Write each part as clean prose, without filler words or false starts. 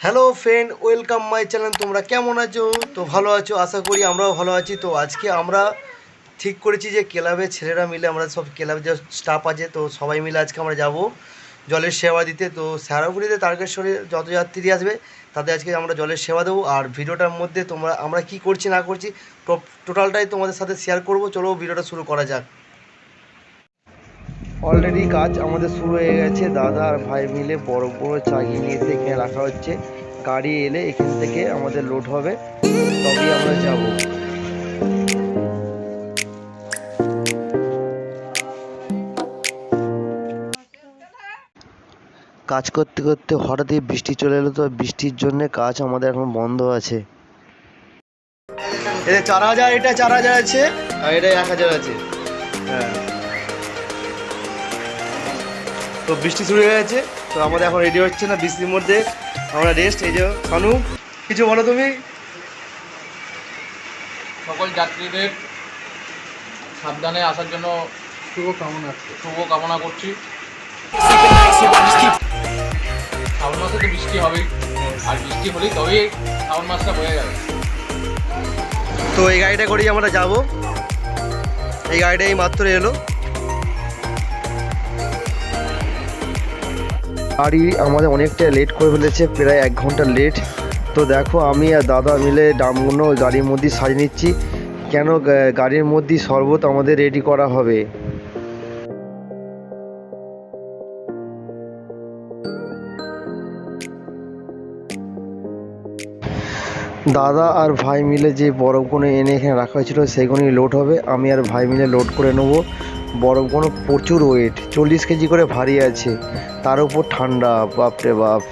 Hello friend, welcome my channel. তোমরা কেমন আছো? তো ভালো আছো, আশা করি আমরাও ভালো আছি। তো আজকে আমরা ঠিক করেছি যে ক্লাবের ছেলেরা মিলে, আমরা সব ক্লাবের যে স্টাফ আছে, তো সবাই মিলে আজকে আমরা যাব জলের সেবা দিতে। তো শেয়ারাগুড়িতে তারকেশ্বরে যত যাত্রী আসবে তাদের আজকে আমরা জলের সেবা দেবো। আর ভিডিওটার মধ্যে আমরা কি করছি না করছি টোটালটাই তোমাদের সাথে শেয়ার করব। চলো ভিডিওটা শুরু করা যাক। অলরেডি কাজ আমাদের শুরু হয়ে গেছে। দাদা আর ভাই মিলে বড় বড় চাগি নিয়ে এসে এখানে রাখা হচ্ছে। গাড়ি এলে এখান থেকে আমাদের লোড হবে, তবেই আমরা যাব। কাজ করতে করতে হঠাৎই বৃষ্টি চলে এলো, তো বৃষ্টির জন্য কাজ আমাদের এখন বন্ধ আছে। এটা 4000, এটা 4000 আছে, আর এটা 1000 আছে। হ্যাঁ, তো বৃষ্টি শুরু হয়ে গেছে, তো আমাদের এখন রেডি হচ্ছে না, বৃষ্টির মধ্যে আমরা রেস্ট। এই যে সানু, কিছু বলো তুমি। সকল যাত্রীদের সাবধানে আসার জন্য শুভ কামনা করছি। শ্রাবণ মাসে তো বৃষ্টি হবেই, আর বৃষ্টি হলেই তবেই শ্রাবণ মাসটা হয়ে যাবে। তো এই গাড়িটা করেই আমরা যাব। এই গাড়িটা এই মাত্র এলো। গাড়ি আমাদের অনেকটা লেট করে ফেলেছে, প্রায় 1 ঘন্টা লেট। তো দেখো, আমি আর দাদা মিলে ডামগুলো গাড়ির মধ্যে সাজিয়ে নিচ্ছি, কেন গাড়ির মধ্যেই শরবত আমাদের রেডি করা হবে। দাদা আর ভাই মিলে যে বরফগুলো এনে এখানে রাখা হয়েছিল সেগুলোই লোড হবে। আমি আর ভাই মিলে লোড করে নেবো। বরফগুলো প্রচুর ওয়েট, 40 কেজি করে ভারী আছে, তার উপর ঠান্ডা, বাপরে বাপ।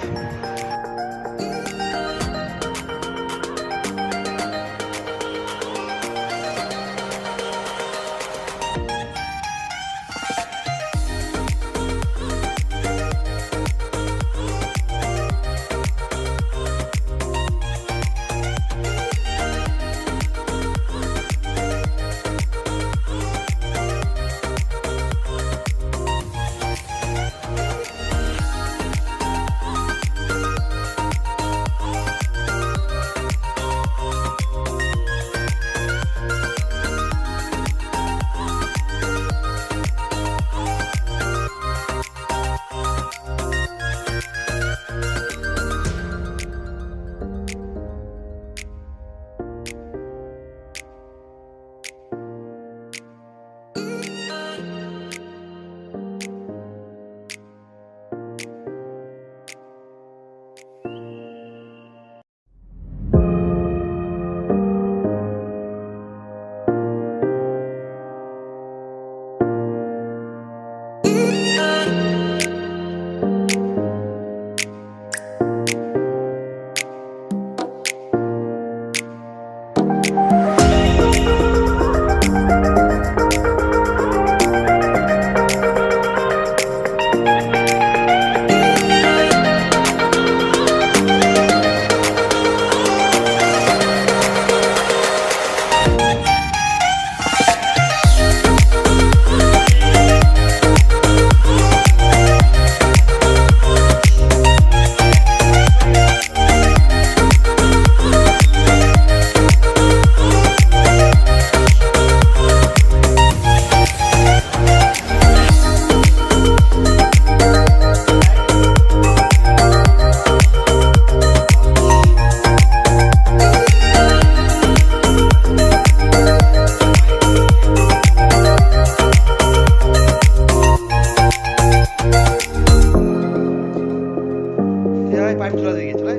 পাইপ চলা দিয়ে গেছিল।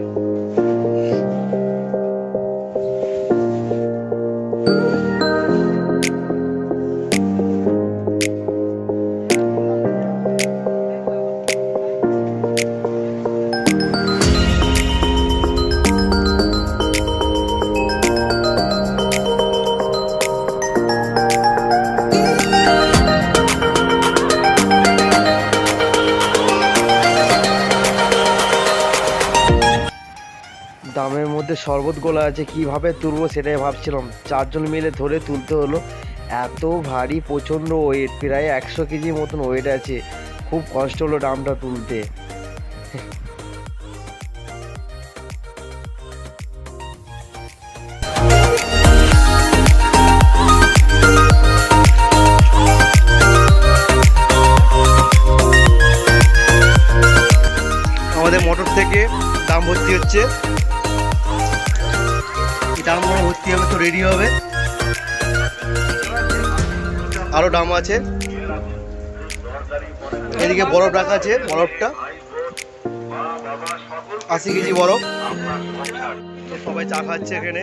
দামের মধ্যে শরবত গোলা আছে, কিভাবে তুলবো সেটাই ভাবছিলাম। 4 জন মিলে ধরে তুলতে হলো, এত ভারী, প্রচণ্ড ওয়েট, প্রায় 100 কেজির মতন ওয়েট আছে। খুব কষ্ট হলো ড্রামটা তুলতে। ভর্তি হচ্ছে, ডাম ভর্তি হবে তো রেডি হবে। আরো ডাম আছে, এদিকে বরফ রাখা আছে, বরফটা 80 কেজি বরফ। তো সবাই চা খাচ্ছে, এখানে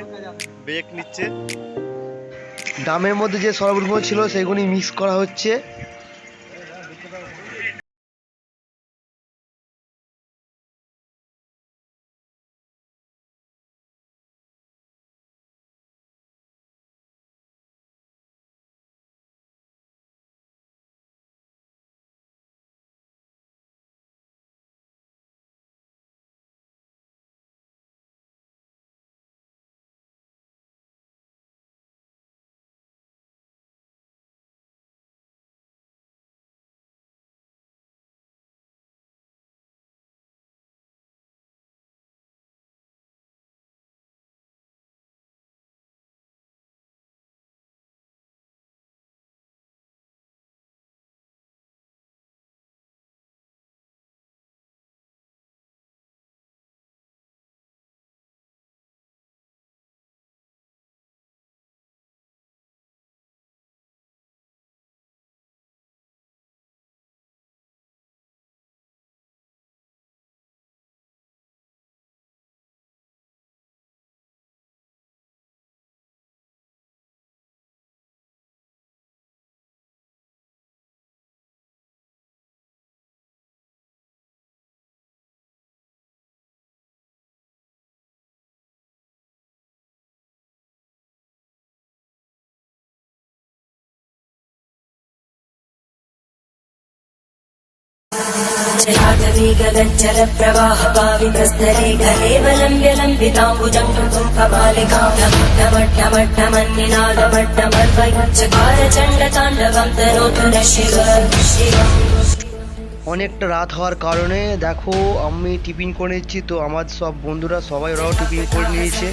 ব্রেক নিচ্ছে। ডামের মধ্যে যে শরবতগুলো ছিল সেগুলি মিক্স করা হচ্ছে। जलाटवी गगनचल प्रवाह पावितस्थले घलेवलम्ब्य लम्बिताम्बुजं कमालिकां ढमढमढमन्निनादमड्डमर्वयुच्चकार चण्डताण्डवं तनोतु न शिव। অনেকটা রাত হওয়ার কারণে দেখো আমি টিফিন করে নিচ্ছি, তো আমার সব বন্ধুরা সবাই ওরাও টিফিন করে নিয়েছে।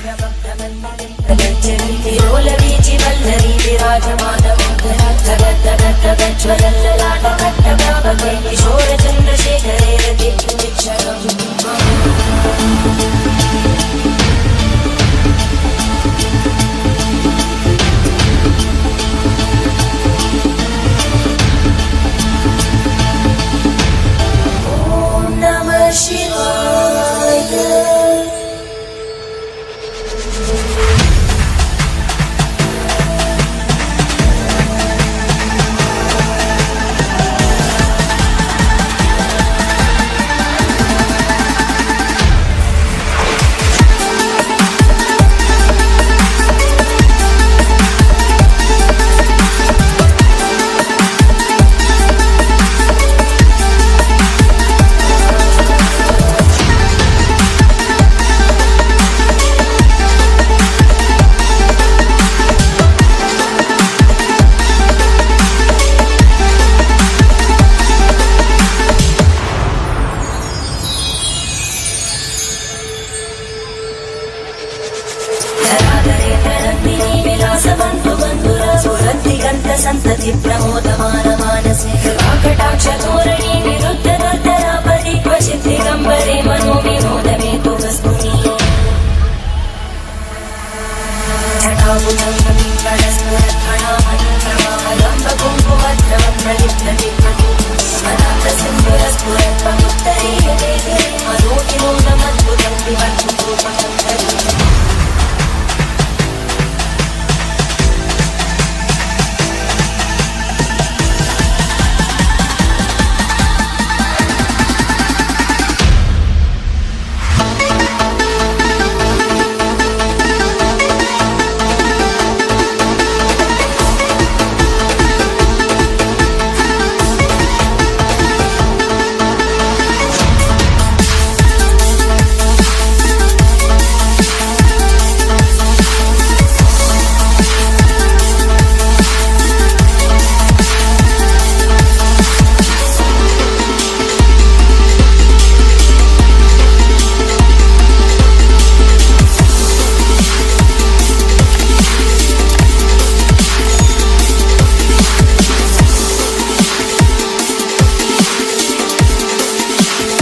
विराजमान